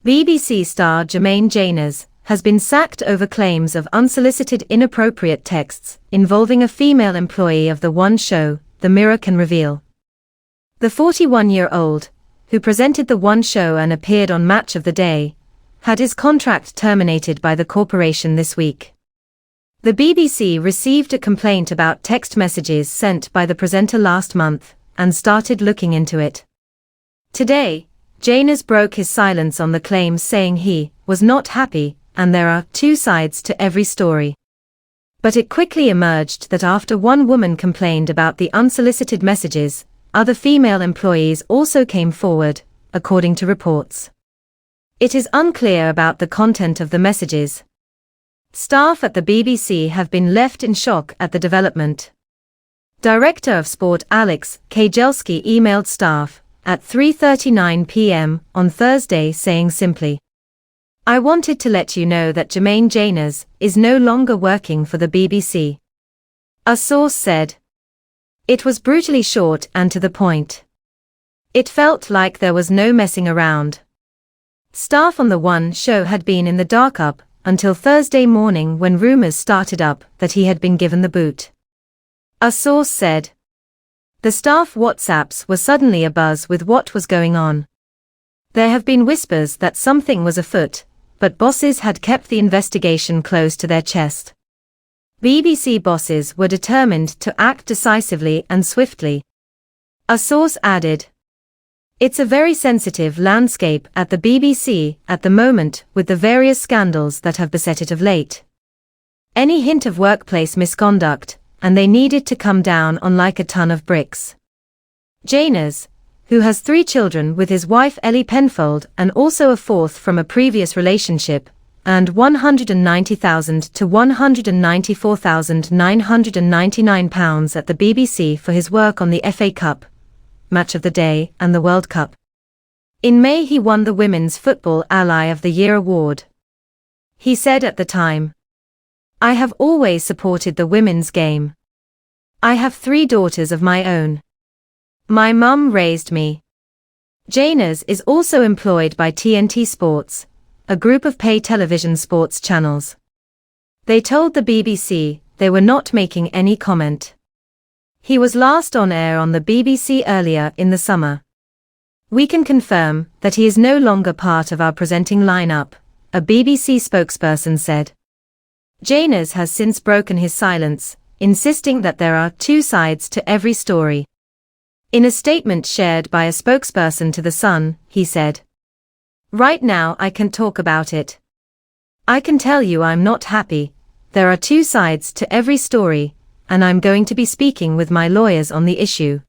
BBC star Jermaine Jenas has been sacked over claims of unsolicited inappropriate texts involving a female employee of the One show, The Mirror can reveal. The 41-year-old, who presented the One show and appeared on Match of the Day, had his contract terminated by the corporation this week. The BBC received a complaint about text messages sent by the presenter last month and started looking into it. Today, Jenas broke his silence on the claims, saying he was not happy and there are two sides to every story. But it quickly emerged that after one woman complained about the unsolicited messages, other female employees also came forward, according to reports. It is unclear about the content of the messages. Staff at the BBC have been left in shock at the development. Director of Sport Alex Kajelski emailed staff at 3:39 p.m. on Thursday saying simply, "I wanted to let you know that Jermaine Jenas is no longer working for the BBC." A source said. It was brutally short and to the point. It felt like there was no messing around. Staff on the One show had been in the dark up until Thursday morning when rumors started up that he had been given the boot. A source said. The staff WhatsApps were suddenly abuzz with what was going on. There have been whispers that something was afoot, but bosses had kept the investigation close to their chest. BBC bosses were determined to act decisively and swiftly. A source added. It's a very sensitive landscape at the BBC at the moment with the various scandals that have beset it of late. Any hint of workplace misconduct, and they needed to come down on like a ton of bricks. Jenas, who has 3 children with his wife Ellie Penfold and also a fourth from a previous relationship, earned £190,000 to £194,999 at the BBC for his work on the FA Cup, Match of the Day and the World Cup. In May he won the Women's Football Ally of the Year award. He said at the time, "I have always supported the women's game. I have 3 daughters of my own. My mum raised me." Jenas is also employed by TNT Sports, a group of pay television sports channels. They told the BBC they were not making any comment. He was last on air on the BBC earlier in the summer. "We can confirm that he is no longer part of our presenting lineup," a BBC spokesperson said. Jenas has since broken his silence, insisting that there are 2 sides to every story. In a statement shared by a spokesperson to The Sun, he said, "Right now I can talk about it. I can tell you I'm not happy. There are 2 sides to every story, and I'm going to be speaking with my lawyers on the issue."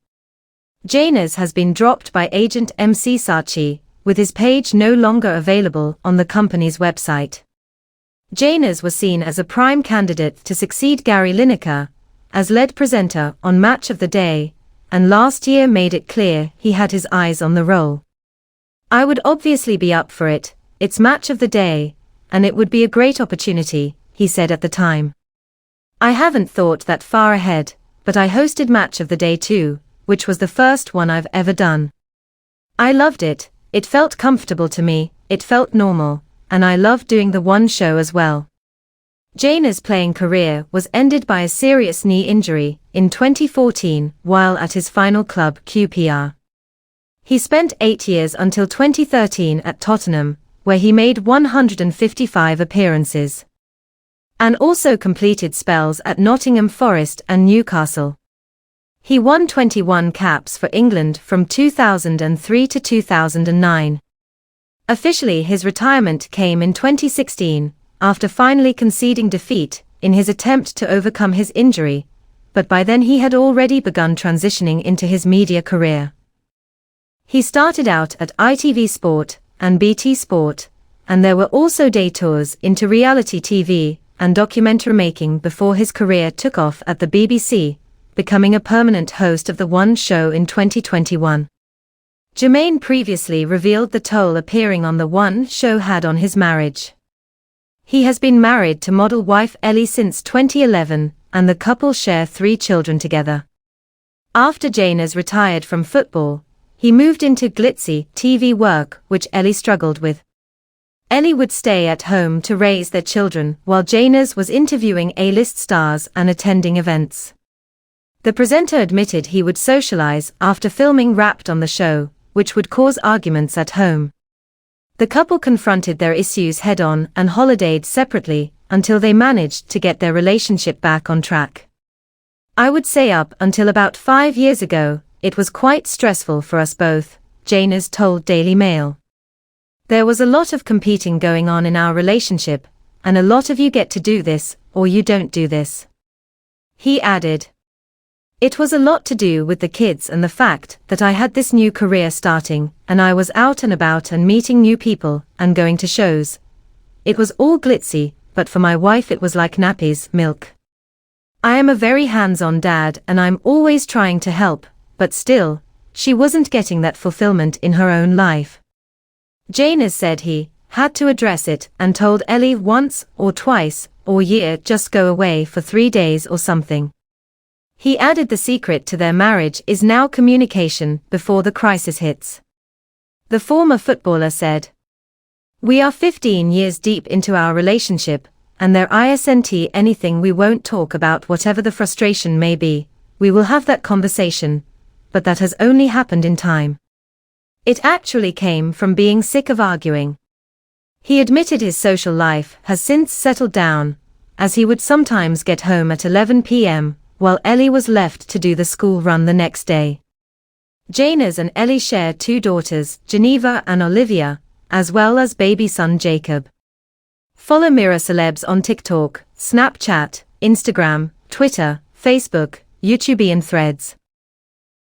Jenas has been dropped by agent MC Saatchi, with his page no longer available on the company's website. Jenas was seen as a prime candidate to succeed Gary Lineker as lead presenter on Match of the Day, and last year made it clear he had his eyes on the role. "I would obviously be up for it, it's Match of the Day, and it would be a great opportunity," he said at the time. "I haven't thought that far ahead, but I hosted Match of the Day too, which was the first one I've ever done. I loved it, it felt comfortable to me, it felt normal, and I loved doing the One show as well." Jenas' playing career was ended by a serious knee injury in 2014 while at his final club QPR. He spent 8 years until 2013 at Tottenham, where he made 155 appearances. And also completed spells at Nottingham Forest and Newcastle. He won 21 caps for England from 2003 to 2009. Officially his retirement came in 2016, after finally conceding defeat in his attempt to overcome his injury, but by then he had already begun transitioning into his media career. He started out at ITV Sport and BT Sport, and there were also day tours into reality TV and documentary making before his career took off at the BBC, becoming a permanent host of the One show in 2021. Jermaine previously revealed the toll appearing on the One show had on his marriage. He has been married to model wife Ellie since 2011, and the couple share 3 children together. After Jenas retired from football, he moved into glitzy TV work which Ellie struggled with. Ellie would stay at home to raise their children while Jenas was interviewing A-list stars and attending events. The presenter admitted he would socialize after filming Wrapped on the show, which would cause arguments at home. The couple confronted their issues head-on and holidayed separately until they managed to get their relationship back on track. "I would say up until about 5 years ago, it was quite stressful for us both," Jenas told Daily Mail. "There was a lot of competing going on in our relationship, and a lot of you get to do this, or you don't do this." He added, "It was a lot to do with the kids and the fact that I had this new career starting, and I was out and about and meeting new people, and going to shows. It was all glitzy, but for my wife it was like nappies, milk. I am a very hands-on dad and I'm always trying to help, but still, she wasn't getting that fulfillment in her own life." Jenas said he had to address it and told Ellie once or twice or year just go away for 3 days or something. He added the secret to their marriage is now communication before the crisis hits. The former footballer said, "We are 15 years deep into our relationship, and there isn't anything we won't talk about, whatever the frustration may be. We will have that conversation, but that has only happened in time. It actually came from being sick of arguing." He admitted his social life has since settled down, as he would sometimes get home at 11 p.m., while Ellie was left to do the school run the next day. Jenas and Ellie share 2 daughters, Geneva and Olivia, as well as baby son Jacob. Follow Mirror Celebs on TikTok, Snapchat, Instagram, Twitter, Facebook, YouTube and Threads.